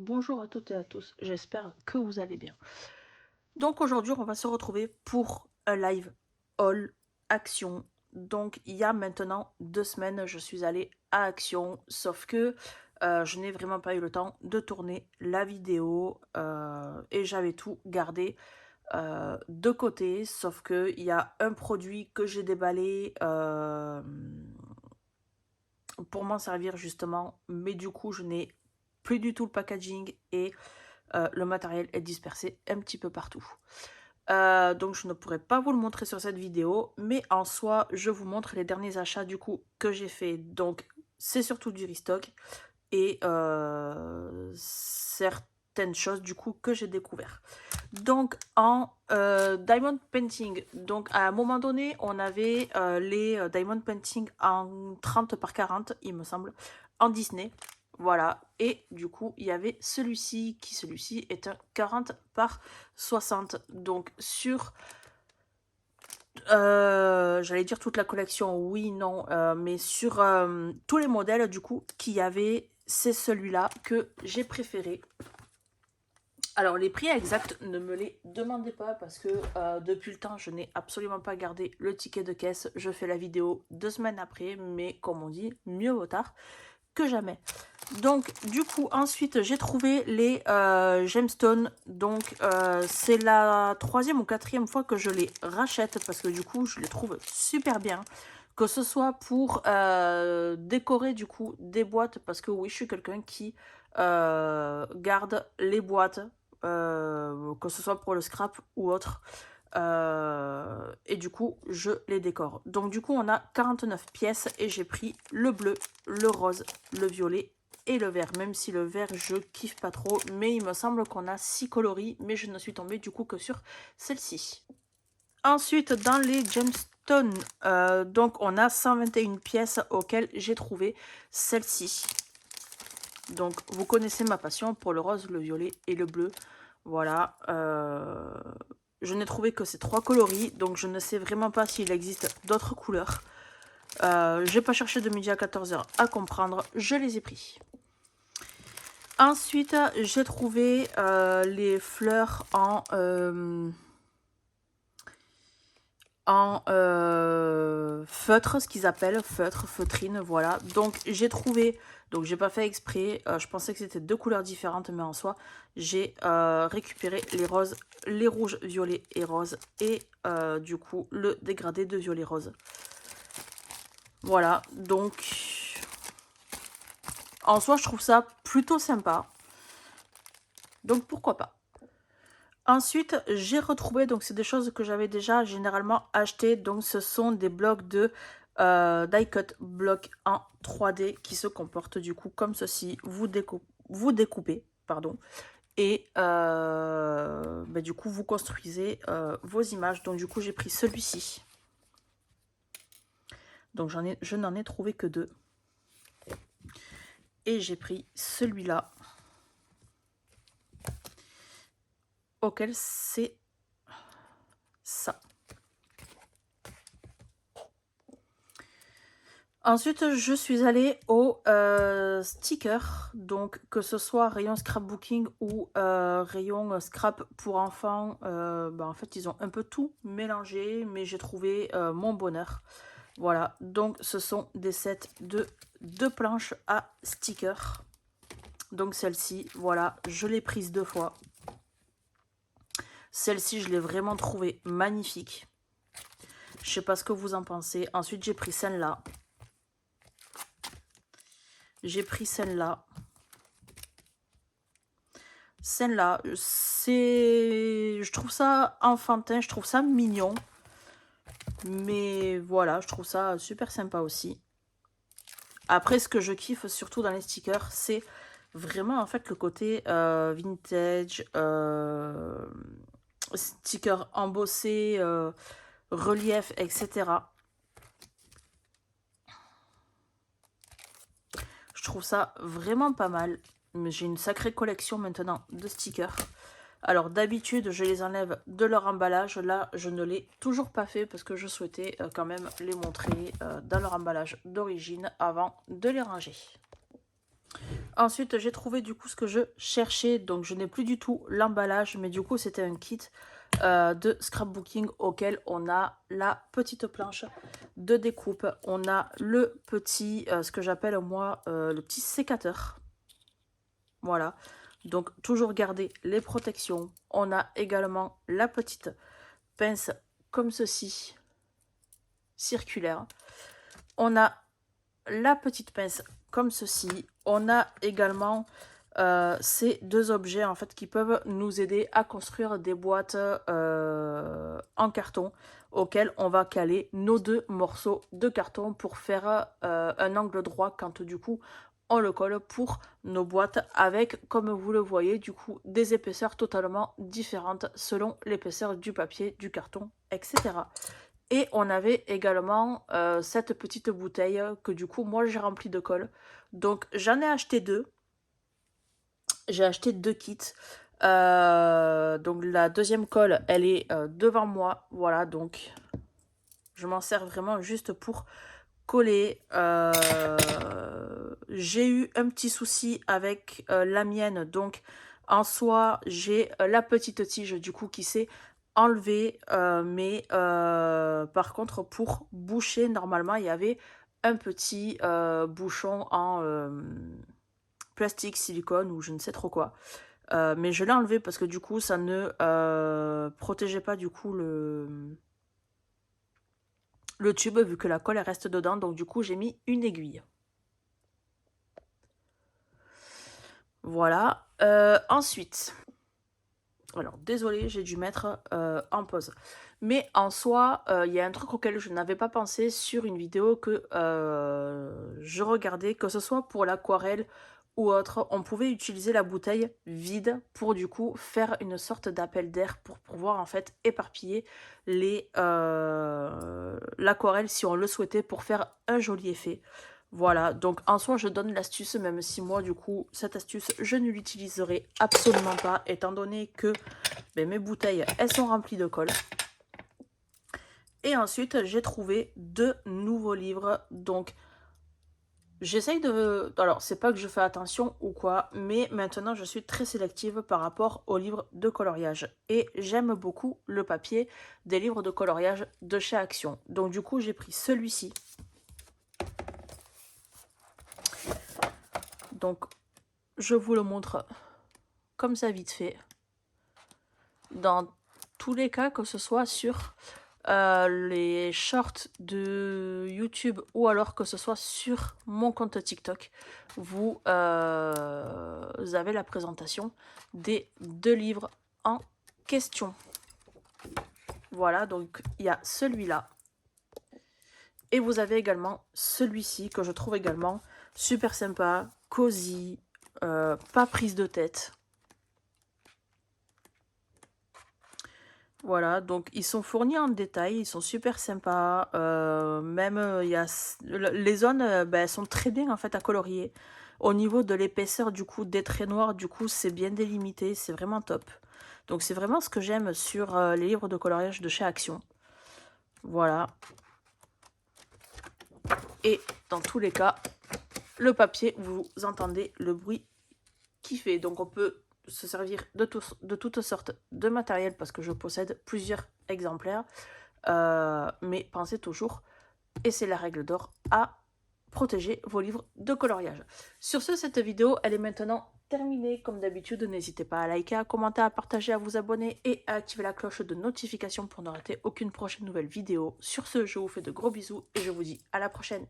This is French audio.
Bonjour à toutes et à tous, j'espère que vous allez bien. Donc aujourd'hui, on va se retrouver pour un live haul Action. Donc il y a maintenant 2 semaines, je suis allée à Action, sauf que je n'ai vraiment pas eu le temps de tourner la vidéo et j'avais tout gardé de côté, sauf que il y a un produit que j'ai déballé pour m'en servir justement, mais du coup je n'ai plus du tout le packaging et le matériel est dispersé un petit peu partout. Donc je ne pourrais pas vous le montrer sur cette vidéo, mais en soi je vous montre les derniers achats du coup que j'ai fait. Donc c'est surtout du restock et certaines choses du coup que j'ai découvert. Donc en diamond painting, donc à un moment donné on avait les diamond painting en 30 par 40 il me semble, en Disney. Voilà, et du coup il y avait celui-ci est un 40 par 60. Donc sur j'allais dire toute la collection, oui, non, mais sur tous les modèles du coup qu'il y avait, c'est celui-là que j'ai préféré. Alors les prix exacts, ne me les demandez pas parce que depuis le temps je n'ai absolument pas gardé le ticket de caisse. Je fais la vidéo 2 semaines après, mais comme on dit, mieux vaut tard que jamais. Donc du coup ensuite j'ai trouvé les gemstones. Donc c'est la 3e ou 4e fois que je les rachète parce que du coup je les trouve super bien. Que ce soit pour décorer du coup des boîtes, parce que oui je suis quelqu'un qui garde les boîtes, que ce soit pour le scrap ou autre. Et du coup je les décore. Donc du coup on a 49 pièces et j'ai pris le bleu, le rose, le violet et le vert, même si le vert je kiffe pas trop, mais il me semble qu'on a 6 coloris, mais je ne suis tombée du coup que sur celle-ci. Ensuite dans les gemstones, donc on a 121 pièces auxquelles j'ai trouvé celle-ci. Donc vous connaissez ma passion pour le rose, le violet et le bleu. Voilà, je n'ai trouvé que ces 3 coloris, donc je ne sais vraiment pas s'il existe d'autres couleurs. J'ai pas cherché de midi à 14h à comprendre, je les ai pris. Ensuite, j'ai trouvé les fleurs en feutre, ce qu'ils appellent feutre, feutrine, voilà. Donc j'ai trouvé, donc j'ai pas fait exprès, je pensais que c'était 2 couleurs différentes, mais en soi j'ai récupéré les roses, les rouges, violets et roses, et du coup le dégradé de violet rose. Voilà, donc en soi je trouve ça plutôt sympa, donc pourquoi pas. Ensuite, j'ai retrouvé, donc c'est des choses que j'avais déjà généralement achetées, donc ce sont des blocs de die cut blocs en 3D qui se comportent du coup comme ceci. Vous découpez, pardon, et du coup vous construisez vos images. Donc du coup j'ai pris celui-ci. Donc je n'en ai trouvé que 2. Et j'ai pris celui-là, auquel c'est ça. Ensuite, je suis allée au sticker, donc que ce soit rayon scrapbooking ou rayon scrap pour enfants, en fait ils ont un peu tout mélangé, mais j'ai trouvé mon bonheur. Voilà, donc ce sont des sets de 2 planches à sticker. Donc celle-ci, voilà, je l'ai prise 2 fois. Celle-ci, je l'ai vraiment trouvée magnifique. Je sais pas ce que vous en pensez. Ensuite, j'ai pris celle-là. J'ai pris celle-là. Celle-là, je trouve ça enfantin, je trouve ça mignon. Mais voilà, je trouve ça super sympa aussi. Après, ce que je kiffe surtout dans les stickers, c'est vraiment en fait le côté vintage, sticker embossé, relief, etc. Je trouve ça vraiment pas mal. J'ai une sacrée collection maintenant de stickers. Alors d'habitude, je les enlève de leur emballage. Là, je ne l'ai toujours pas fait parce que je souhaitais quand même les montrer dans leur emballage d'origine avant de les ranger. Ensuite, j'ai trouvé du coup ce que je cherchais. Donc, je n'ai plus du tout l'emballage, mais du coup, c'était un kit de scrapbooking auquel on a la petite planche de découpe. On a le petit, ce que j'appelle moi, le petit sécateur. Voilà. Donc, toujours garder les protections. On a également la petite pince comme ceci, circulaire. On a la petite pince comme ceci. On a également ces deux objets en fait qui peuvent nous aider à construire des boîtes en carton auxquelles on va caler nos deux morceaux de carton pour faire un angle droit quand du coup on le colle pour nos boîtes avec, comme vous le voyez, du coup des épaisseurs totalement différentes selon l'épaisseur du papier, du carton, etc. Et on avait également cette petite bouteille que du coup moi j'ai remplie de colle. Donc j'en ai acheté deux. J'ai acheté deux kits. Donc la deuxième colle, elle est devant moi. Voilà, donc je m'en sers vraiment juste pour coller. J'ai eu un petit souci avec la mienne. Donc en soi, j'ai la petite tige du coup qui s'est enlevée. Mais par contre, pour boucher, normalement, il y avait un petit bouchon en plastique, silicone ou je ne sais trop quoi. Mais je l'ai enlevé parce que du coup, ça ne protégeait pas du coup le tube vu que la colle elle reste dedans. Donc du coup, j'ai mis une aiguille. Voilà. Ensuite, alors désolé, j'ai dû mettre en pause. Mais en soi, il y a un truc auquel je n'avais pas pensé sur une vidéo que je regardais, que ce soit pour l'aquarelle ou autre, on pouvait utiliser la bouteille vide pour du coup faire une sorte d'appel d'air pour pouvoir en fait éparpiller l'aquarelle si on le souhaitait pour faire un joli effet. Voilà, donc en soi je donne l'astuce, même si moi du coup cette astuce je ne l'utiliserai absolument pas étant donné que mes bouteilles elles sont remplies de colle. Et ensuite j'ai trouvé deux nouveaux livres, donc j'essaye de... Alors, c'est pas que je fais attention ou quoi, mais maintenant je suis très sélective par rapport aux livres de coloriage. Et j'aime beaucoup le papier des livres de coloriage de chez Action. Donc du coup, j'ai pris celui-ci. Donc, je vous le montre comme ça vite fait. Dans tous les cas, que ce soit sur les shorts de YouTube ou alors que ce soit sur mon compte TikTok, vous avez la présentation des deux livres en question. Voilà, donc il y a celui-là. Et vous avez également celui-ci que je trouve également super sympa, cosy, pas prise de tête. Voilà, donc ils sont fournis en détail, ils sont super sympas. Même il y a les zones, elles sont très bien en fait à colorier. Au niveau de l'épaisseur du coup des traits noirs, du coup c'est bien délimité, c'est vraiment top. Donc c'est vraiment ce que j'aime sur les livres de coloriage de chez Action. Voilà. Et dans tous les cas, le papier, vous entendez le bruit qu'il fait. Donc on peut se servir de toutes sortes de matériel parce que je possède plusieurs exemplaires. Mais pensez toujours, et c'est la règle d'or, à protéger vos livres de coloriage. Sur ce, cette vidéo, elle est maintenant terminée. Comme d'habitude, n'hésitez pas à liker, à commenter, à partager, à vous abonner et à activer la cloche de notification pour ne rater aucune prochaine nouvelle vidéo. Sur ce, je vous fais de gros bisous et je vous dis à la prochaine.